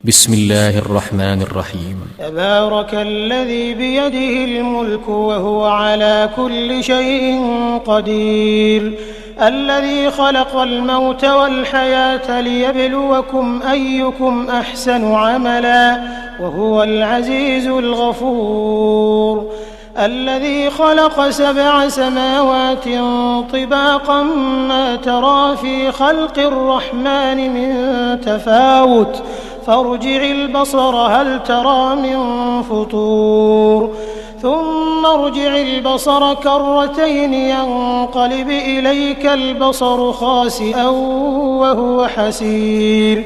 بسم الله الرحمن الرحيم. تبارك الذي بيده الملك وهو على كل شيء قدير، الذي خلق الموت والحياة ليبلوكم أيكم أحسن عملا وهو العزيز الغفور، الذي خلق 7 سماوات طباقا ما ترى في خلق الرحمن من تفاوت فارجع البصر هل ترى من فطور ثم ارجع البصر كرتين ينقلب إليك البصر خاسئا وهو حسير،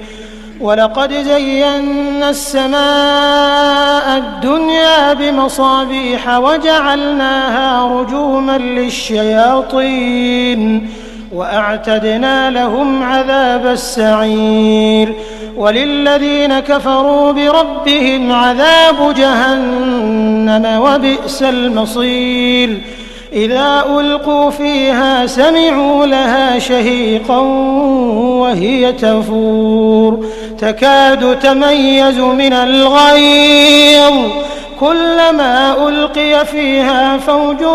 ولقد زينا السماء الدنيا بمصابيح وجعلناها رجوما للشياطين وأعتدنا لهم عذاب السعير، وللذين كفروا بربهم عذاب جهنم وبئس المصير، إذا ألقوا فيها سمعوا لها شهيقا وهي تفور تكاد تميز من الغيظ، كلما ألقي فيها فوج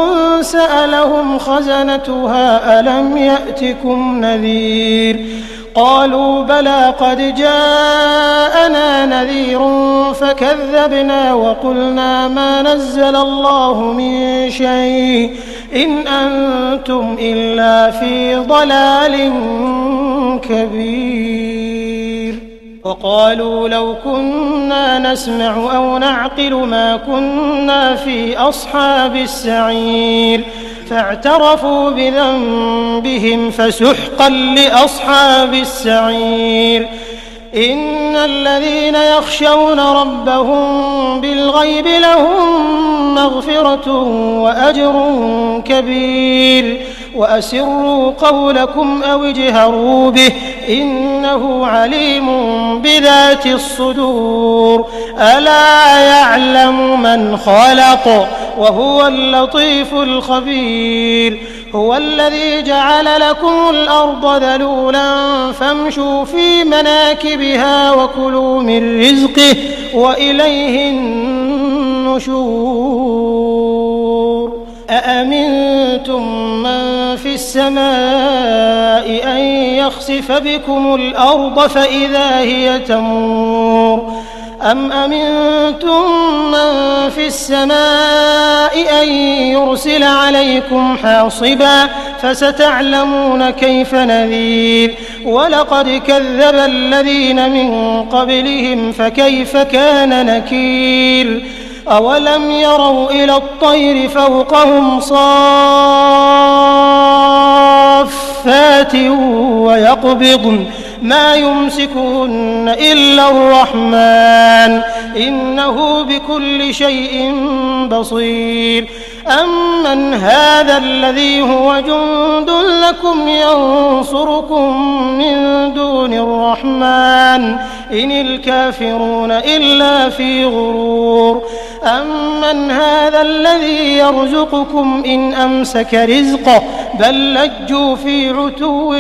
سألهم خزنتها ألم يأتكم نذير، قالوا بلى قد جاءنا نذير فكذبنا وقلنا ما نزل الله من شيء إن أنتم إلا في ضلال كبير، وقالوا لو كنا نسمع أو نعقل ما كنا في أصحاب السعير، فاعترفوا بذنبهم فسحقا لأصحاب السعير، إن الذين يخشون ربهم بالغيب لهم مغفرة وأجر كبير، وأسروا قولكم أو اجهروا به إنه عليم بذات الصدور، ألا يعلم من خلق وهو اللطيف الخبير، هو الذي جعل لكم الأرض ذلولا فامشوا في مناكبها وكلوا من رزقه وإليه النشور، أأمنتم من في السماء أن يخسف بكم الأرض فإذا هي تمور، أم أمنتم من في السماء أن يرسل عليكم حاصبا فستعلمون كيف نذير، ولقد كذب الذين من قبلهم فكيف كان نكير، أولم يروا إلى الطير فوقهم صافات ويقبضن ما يمسكهن إلا الرحمن إنه بكل شيء بصير، أمن هذا الذي هو جند لكم ينصركم من دون الرحمن إن الكافرون إلا في غرور، أمن هذا الذي يرزقكم إن أمسك رزقه بل لجوا في عتو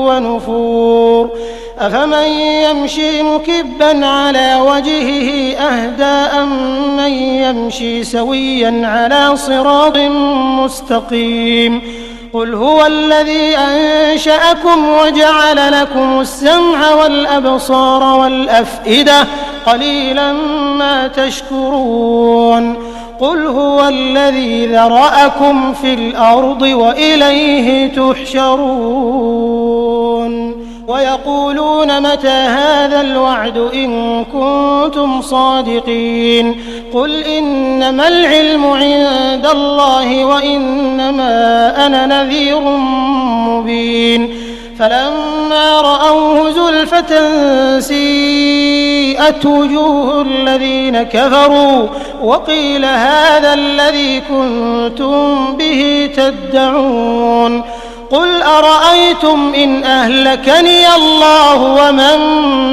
ونفور، أفمن يمشي مكبا على وجهه أهدى أم من يمشي سويا على صراط مستقيم، قل هو الذي أنشأكم وجعل لكم السمع والأبصار والأفئدة قليلا ما تشكرون، قل هو الذي ذرأكم في الأرض وإليه تحشرون، ويقولون متى هذا الوعد إن كنتم صادقين، قل إنما العلم عند الله وإنما أنا نذير مبين، فلما رأوه زلفة سيئت وجوه الذين كفروا وقيل هذا الذي كنتم به تدعون، قل أرأيتم إن أهلكني الله ومن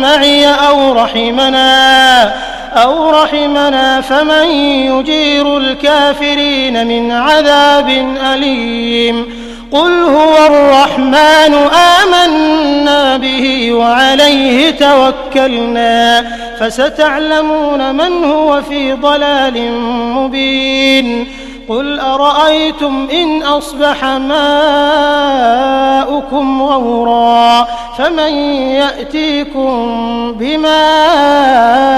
معي أو رحمنا فمن يجير الكافرين من عذاب أليم، قل هو الرحمن آمنا به وعليه توكلنا فستعلمون من هو في ضلال مبين قل أرأيتم إن أصبح ماؤكم غورا فمن يأتيكم بماء